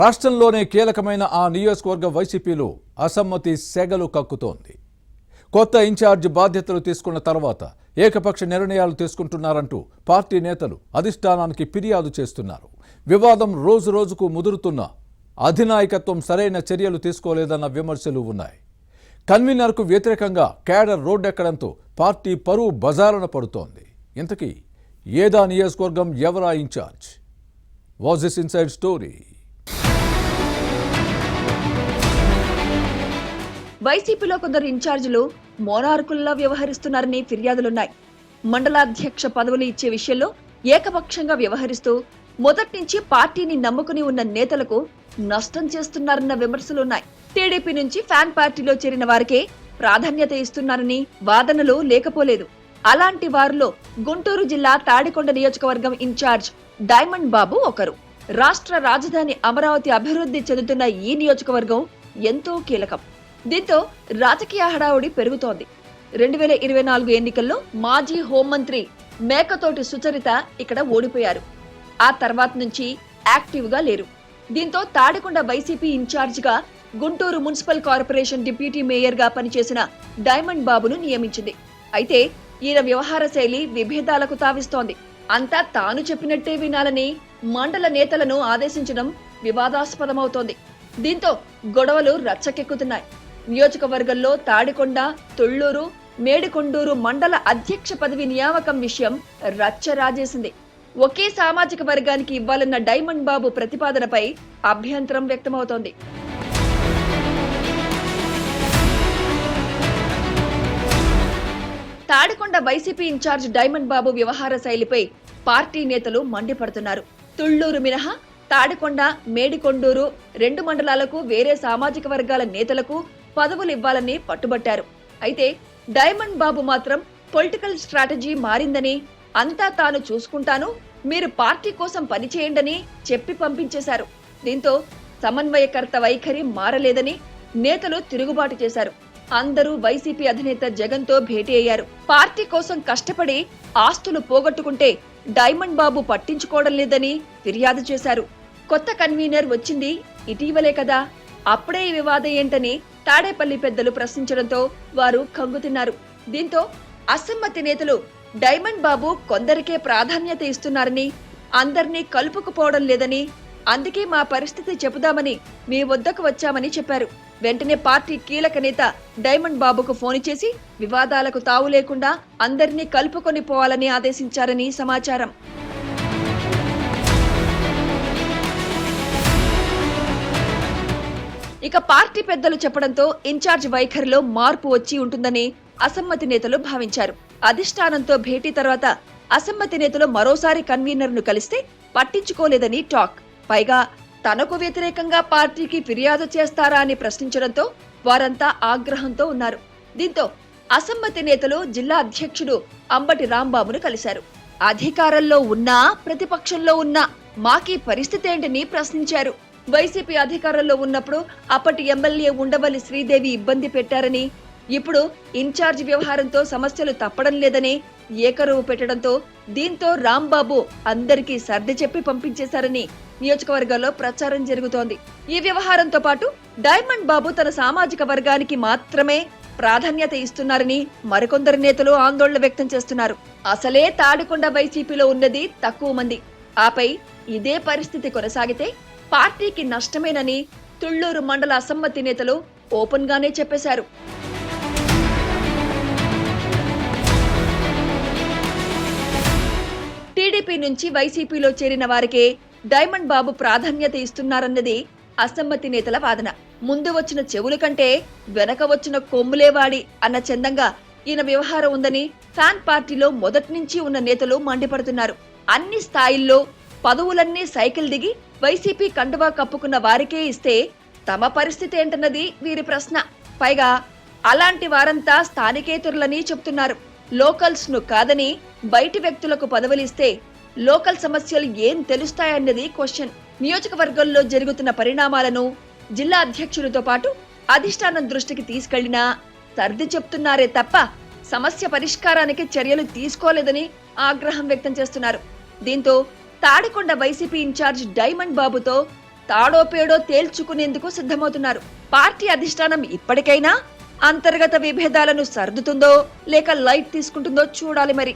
రాష్ట్రంలోనే కీలకమైన ఆ నియోజకవర్గ వైసీపీలో అసమ్మతి సెగలు కక్కుతోంది. కొత్త ఇన్ఛార్జ్ బాధ్యతలు తీసుకున్న తర్వాత ఏకపక్ష నిర్ణయాలు తీసుకుంటున్నారంటూ పార్టీ నేతలు అధిష్టానానికి ఫిర్యాదు చేస్తున్నారు. వివాదం రోజు రోజుకు ముదురుతున్న అధినాయకత్వం సరైన చర్యలు తీసుకోలేదన్న విమర్శలు ఉన్నాయి. కన్వీనర్కు వ్యతిరేకంగా క్యాడర్ రోడ్డెక్కడంతో పార్టీ పరువు బజారున పడుతోంది. ఇంతకీ ఏదా నియోజకవర్గం ఎవరా incharge? Was this inside story? వైసీపీలో కొందరు ఇన్ఛార్జీలు మోనార్కుల్లా వ్యవహరిస్తున్నారని ఫిర్యాదులున్నాయి. మండలాధ్యక్ష పదవులు ఇచ్చే విషయంలో ఏకపక్షంగా వ్యవహరిస్తూ మొదటి నుంచి పార్టీని నమ్ముకుని ఉన్న నేతలకు నష్టం చేస్తున్నారన్న విమర్శలున్నాయి. టీడీపీ నుంచి ఫ్యాన్ పార్టీలో చేరిన వారికే ప్రాధాన్యత ఇస్తున్నారని వాదనలు లేకపోలేదు. అలాంటి వారిలో గుంటూరు జిల్లా తాడికొండ నియోజకవర్గం ఇన్ఛార్జ్ డైమండ్ బాబు ఒకరు. రాష్ట్ర రాజధాని అమరావతి అభివృద్ధి చెందుతున్న ఈ నియోజకవర్గం ఎంతో కీలకం. దీంతో రాజకీయ హడావుడి పెరుగుతోంది. 2024 ఎన్నికల్లో మాజీ హోంమంత్రి మేకతోటి సుచరిత ఇక్కడ ఓడిపోయారు. ఆ తర్వాత నుంచి యాక్టివ్ గా లేరు. దీంతో తాడికొండ వైసీపీ ఇన్ఛార్జ్ గా Guntur municipal corporation deputy mayor గా పనిచేసిన డైమండ్ బాబును నియమించింది. అయితే ఈయన వ్యవహార శైలి విభేదాలకు తావిస్తోంది. అంతా తాను చెప్పినట్టే వినాలని మండల నేతలను ఆదేశించడం వివాదాస్పదమవుతోంది. దీంతో గొడవలు రచ్చకెక్కుతున్నాయి. నియోజకవర్గంలో తాడికొండ, తొళ్లూరు, మేడికొండూరు మండల అధ్యక్ష పదవి నియామకం విషయం రచ్చ రాజేసింది. ఒకే సామాజిక వర్గానికి ఇవ్వాలన్న డైమండ్ బాబు ప్రతిపాదనపై అభ్యంతరం వ్యక్తమవుతోంది. తాడికొండ వైసీపీ ఇన్ఛార్జ్ డైమండ్ బాబు వ్యవహార శైలిపై పార్టీ నేతలు మండిపడుతున్నారు. తుళ్లూరు మినహా తాడికొండ, మేడికొండూరు 2 మండలాలకు వేరే సామాజిక వర్గాల నేతలకు పదవులు ఇవ్వాలని పట్టుబట్టారు. అయితే డైమండ్ బాబు మాత్రం పొలిటికల్ స్ట్రాటజీ మారిందని, అంతా తాను చూసుకుంటాను, మీరు పార్టీ కోసం పనిచేయండని చెప్పి పంపించేశారు. దీంతో సమన్వయకర్త వైఖరి మారలేదని నేతలు తిరుగుబాటు చేశారు. అందరూ వైసీపీ అధినేత జగన్ తో భేటీ అయ్యారు. పార్టీ కోసం కష్టపడి ఆస్తులు పోగొట్టుకుంటే డైమండ్ బాబు పట్టించుకోవడం లేదని ఫిర్యాదు చేశారు. కొత్త కన్వీనర్ వచ్చింది ఇటీవలే కదా, అప్పుడే ఈ వివాదం ఏంటని తాడేపల్లి పెద్దలు ప్రశ్నించడంతో వారు కంగుతిన్నారు. దీంతో అసమ్మతి నేతలు డైమండ్ బాబు కొందరికే ప్రాధాన్యత ఇస్తున్నారని, అందరినీ కలుపుకుపోవడం లేదని, అందుకే మా పరిస్థితి చెబుదామని మీ వద్దకు వచ్చామని చెప్పారు. వెంటనే పార్టీ కీలక నేత డైమండ్ బాబుకు ఫోన్ చేసి వివాదాలకు తావు లేకుండా అందరినీ కలుపుకొని పోవాలని ఆదేశించారని సమాచారం. ఇక పార్టీ పెద్దలు చెప్పడంతో ఇన్ఛార్జ్ వైఖరిలో మార్పు వచ్చి ఉంటుందని అసమ్మతి నేతలు భావించారు. అధిష్టానంతో భేటీ తర్వాత అసమ్మతి నేతలు మరోసారి కన్వీనర్ ను కలిస్తే పట్టించుకోలేదని టాక్. పైగా తనకు వ్యతిరేకంగా పార్టీకి ఫిర్యాదు చేస్తారా అని ప్రశ్నించడంతో వారంతా ఆగ్రహంతో ఉన్నారు. దీంతో అసమ్మతి నేతలు జిల్లా అధ్యక్షుడు అంబటి రాంబాబును కలిశారు. అధికారంలో ఉన్నా ప్రతిపక్షంలో ఉన్నా మాకీ పరిస్థితి ఏంటని ప్రశ్నించారు. వైసీపీ అధికారంలో ఉన్నప్పుడు అప్పటి ఎమ్మెల్యే ఉండవల్లి శ్రీదేవి ఇబ్బంది పెట్టారని, ఇప్పుడు ఇన్ఛార్జ్ వ్యవహారంతో సమస్యలు తప్పడం లేదని ఏకరువు పెట్టడంతో దీంతో రాంబాబు అందరికీ సర్ది చెప్పి పంపించేశారని నియోజకవర్గాల్లో ప్రచారం జరుగుతోంది. ఈ వ్యవహారంతో పాటు డైమండ్ బాబు తన సామాజిక వర్గానికి మాత్రమే ప్రాధాన్యత ఇస్తున్నారని మరికొందరు నేతలు ఆందోళన వ్యక్తం చేస్తున్నారు. అసలే తాడికొండ వైసీపీలో ఉన్నది తక్కువ మంది. ఆపై ఇదే పరిస్థితి కొనసాగితే పార్టీకి నష్టమేనని తుళ్లూరు మండల అసమ్మతి నేతలు ఓపెన్ గానే చెప్పేశారు. టీడీపీ నుంచి వైసీపీలో చేరిన వారికే డైమండ్ బాబు ప్రాధాన్యత ఇస్తున్నారన్నది అసమ్మతి నేతల వాదన. ముందు వచ్చిన చెవుల కంటే వెనక వచ్చిన కొమ్ములేవాడి అన్న చందంగా ఈయన వ్యవహారం ఉందని ఫ్యాన్ పార్టీలో మొదటి నుంచి ఉన్న నేతలు మండిపడుతున్నారు. అన్ని స్థాయిల్లో పదవులన్నీ సైకిల్ దిగి వైసీపీ కండువా కప్పుకున్న వారికే ఇస్తే తమ పరిస్థితి ఏంటన్నది వీరి ప్రశ్న. పైగా అలాంటి వారంతా స్థానికేతరులని చెప్తున్నారు. లోకల్స్ ను కాదని బయటి వ్యక్తులకు పదవులిస్తే లోకల్ సమస్యలు ఏం తెలుస్తాయన్నది క్వశ్చన్. నియోజకవర్గంలో జరుగుతున్న పరిణామాలను జిల్లా అధ్యక్షుడితో పాటు అధిష్టానం దృష్టికి తీసుకెళ్లినా సర్ది చెప్తున్నారే తప్ప సమస్య పరిష్కారానికి చర్యలు తీసుకోలేదని ఆగ్రహం వ్యక్తం చేస్తున్నారు. దీంతో తాడికొండ వైసీపీ ఇన్ఛార్జ్ డైమండ్ బాబుతో తాడో పేడో తేల్చుకునేందుకు సిద్ధమవుతున్నారు. పార్టీ అధిష్టానం ఇప్పటికైనా అంతర్గత విభేదాలను సర్దుతుందో లేక లైట్ తీసుకుంటుందో చూడాలి మరి.